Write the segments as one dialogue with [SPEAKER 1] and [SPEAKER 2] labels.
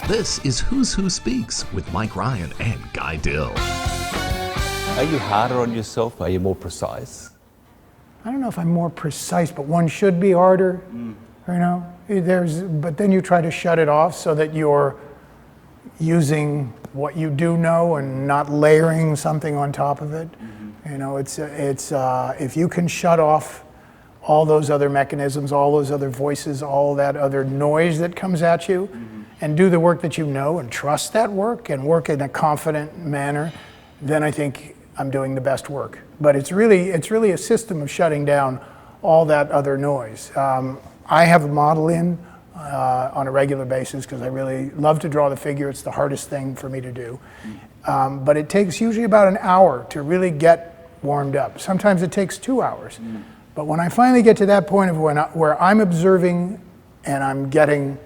[SPEAKER 1] This is Who's Who Speaks with Mike Ryan and Guy Dill.
[SPEAKER 2] Are you harder on yourself? Are you more precise?
[SPEAKER 3] I don't know if I'm more precise, but one should be harder. You know, but then you try to shut it off so that you're using what you do know and not layering something on top of it. You know, it's if you can shut off all those other mechanisms, all those other voices, all that other noise that comes at you, and do the work that you know and trust that work and work in a confident manner, then I think I'm doing the best work. But it's really a system of shutting down all that other noise. I have a model in on a regular basis because I really love to draw the figure. It's the hardest thing for me to do. But it takes usually about an hour to really get warmed up. Sometimes it takes 2 hours. But when I finally get to that point of where I'm observing and I'm getting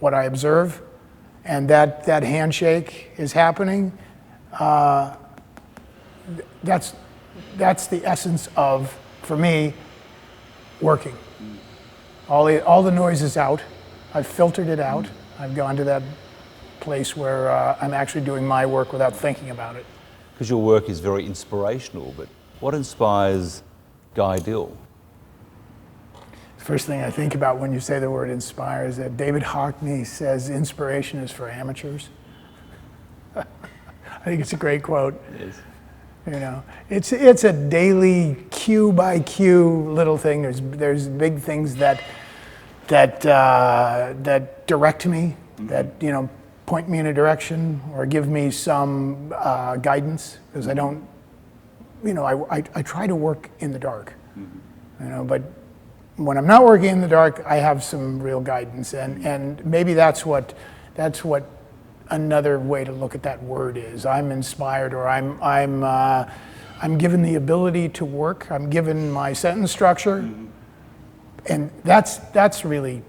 [SPEAKER 3] what I observe, and that handshake is happening, that's the essence of, for me, working. All the noise is out. I've filtered it out. I've gone to that place where I'm actually doing my work without thinking about it.
[SPEAKER 2] Because your work is very inspirational, but what inspires Guy Dill?
[SPEAKER 3] First thing I think about when you say the word inspire is that David Hockney says inspiration is for amateurs. I think it's a great quote.
[SPEAKER 2] It is.
[SPEAKER 3] You know, it's a daily cue by cue little thing. There's big things that direct me, that, you know, point me in a direction or give me some guidance, because I don't, you know, I try to work in the dark, you know, but when I'm not working in the dark, I have some real guidance, and maybe that's what another way to look at that word is. I'm inspired, or I'm given the ability to work. I'm given my sentence structure, and that's really,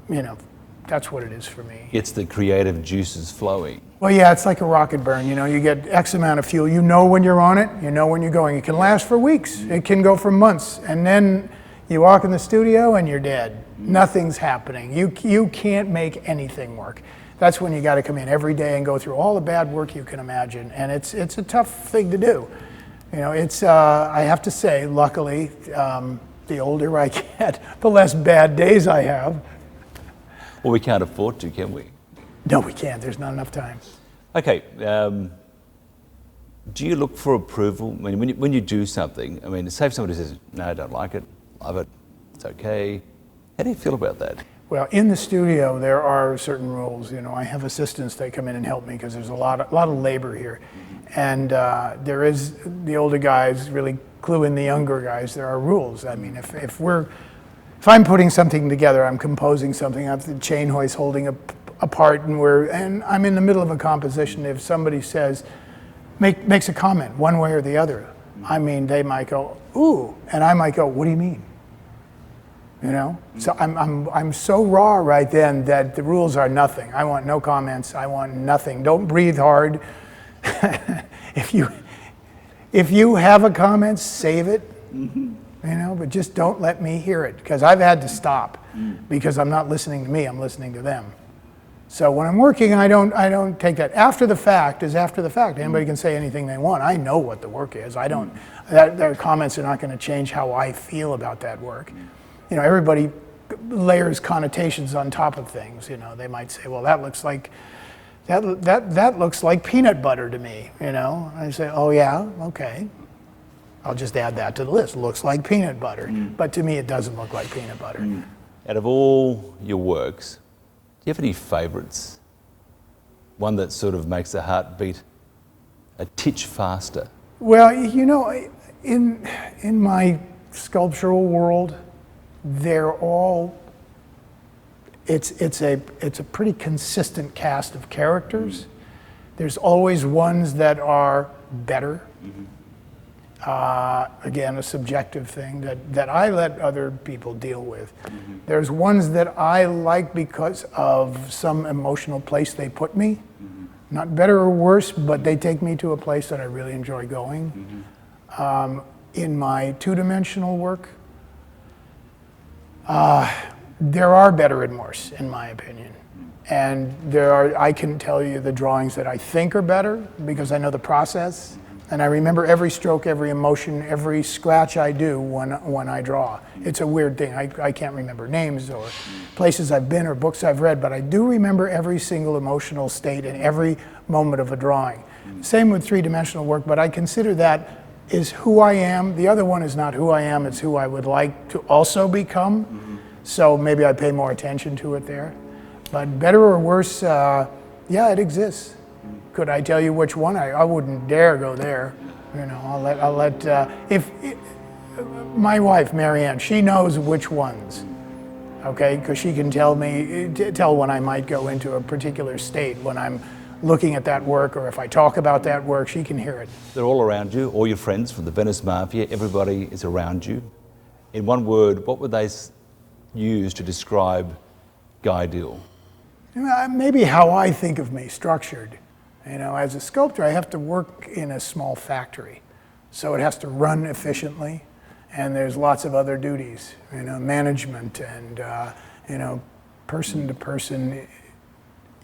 [SPEAKER 3] you know, that's what it is for me.
[SPEAKER 2] It's the creative juices flowing.
[SPEAKER 3] Well, yeah, it's like a rocket burn. You know, you get X amount of fuel. You know when you're on it. You know when you're going. It can last for weeks. It can go for months, and then you walk in the studio and you're dead. Nothing's happening. You can't make anything work. That's when you got to come in every day and go through all the bad work you can imagine, and it's a tough thing to do. You know, it's I have to say, luckily, the older I get, the less bad days I have.
[SPEAKER 2] Well, we can't afford to, can we?
[SPEAKER 3] No, we can't. There's not enough time.
[SPEAKER 2] Okay. Do you look for approval? I mean, when you do something, I mean, say if somebody says, no, I don't like it, love it, it's okay. How do you feel about that?
[SPEAKER 3] Well, in the studio, there are certain rules. You know, I have assistants that come in and help me because there's a lot of labor here. And there is, the older guys really clue in the younger guys. There are rules. I mean, if I'm putting something together, I'm composing something, I have the chain hoist holding apart, and I'm in the middle of a composition. If somebody says, makes a comment one way or the other, I mean, they might go, ooh, and I might go, what do you mean? You know, so I'm so raw right then that the rules are nothing. I want no comments. I want nothing. Don't breathe hard. If you have a comment, save it. You know, but just don't let me hear it, because I've had to stop because I'm not listening to me. I'm listening to them. So when I'm working, I don't take that. After the fact is after the fact. Anybody can say anything they want. I know what the work is. I don't. Their comments are not going to change how I feel about that work. You know, everybody layers connotations on top of things. You know, they might say, "Well, that looks like that looks like peanut butter to me." You know, I say, "Oh yeah, okay. I'll just add that to the list. Looks like peanut butter." But to me, it doesn't look like peanut butter.
[SPEAKER 2] Out of all your works, do you have any favourites? One that sort of makes the heart beat a titch faster?
[SPEAKER 3] Well, you know, in my sculptural world, they're all, it's a pretty consistent cast of characters. There's always ones that are better. Again, a subjective thing that I let other people deal with. There's ones that I like because of some emotional place they put me. Not better or worse, but they take me to a place that I really enjoy going. In my two-dimensional work, There are better and worse, in my opinion. And I can tell you the drawings that I think are better because I know the process. And I remember every stroke, every emotion, every scratch I do when I draw. It's a weird thing. I can't remember names or places I've been or books I've read, but I do remember every single emotional state in every moment of a drawing. Same with three-dimensional work, but I consider that is who I am. The other one is not who I am, it's who I would like to also become. So maybe I pay more attention to it there. But better or worse, yeah, it exists. Could I tell you which one? I wouldn't dare go there. You know, I'll let if my wife, Marianne, she knows which ones, okay? Because she can tell when I might go into a particular state when I'm looking at that work, or if I talk about that work, she can hear it.
[SPEAKER 2] They're all around you, all your friends from the Venice Mafia, everybody is around you. In one word, what would they use to describe Guy Dill?
[SPEAKER 3] Maybe how I think of me, structured. You know, as a sculptor, I have to work in a small factory. So it has to run efficiently, and there's lots of other duties, you know, management and, you know, person-to-person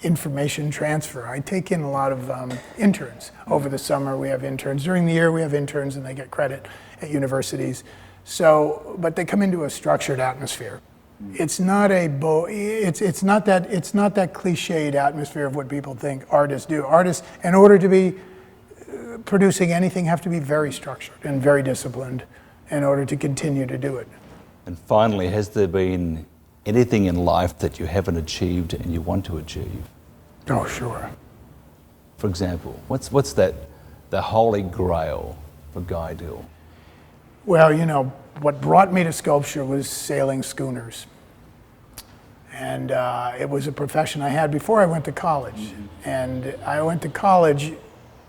[SPEAKER 3] information transfer. I take in a lot of interns. Over the summer, we have interns. During the year, we have interns, and they get credit at universities. So, but they come into a structured atmosphere. It's not it's not that cliched atmosphere of what people think artists do. Artists, in order to be producing anything, have to be very structured and very disciplined in order to continue to do it.
[SPEAKER 2] And finally, has there been anything in life that you haven't achieved and you want to achieve?
[SPEAKER 3] Oh, sure.
[SPEAKER 2] For example, what's the holy grail for Guy Dill?
[SPEAKER 3] Well, you know, what brought me to sculpture was sailing schooners. And it was a profession I had before I went to college. And I went to college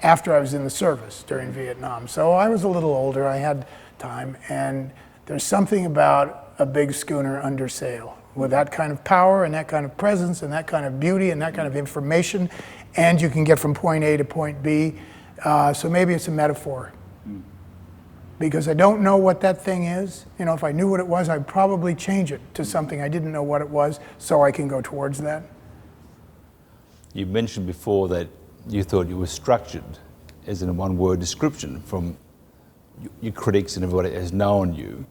[SPEAKER 3] after I was in the service during Vietnam. So I was a little older, I had time, and there's something about a big schooner under sail with that kind of power and that kind of presence and that kind of beauty and that kind of information, and you can get from point A to point B. So maybe it's a metaphor. Because I don't know what that thing is. You know, if I knew what it was, I'd probably change it to something I didn't know what it was, so I can go towards that.
[SPEAKER 2] You mentioned before that you thought you were structured, as in a one-word description from your critics and everybody that has known you.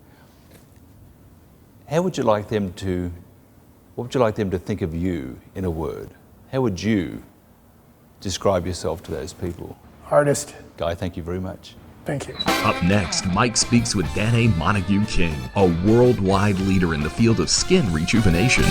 [SPEAKER 2] What would you like them to think of you in a word? How would you describe yourself to those people?
[SPEAKER 3] Artist.
[SPEAKER 2] Guy, thank you very much.
[SPEAKER 3] Thank you.
[SPEAKER 1] Up next, Mike speaks with Danae Montague King, a worldwide leader in the field of skin rejuvenation.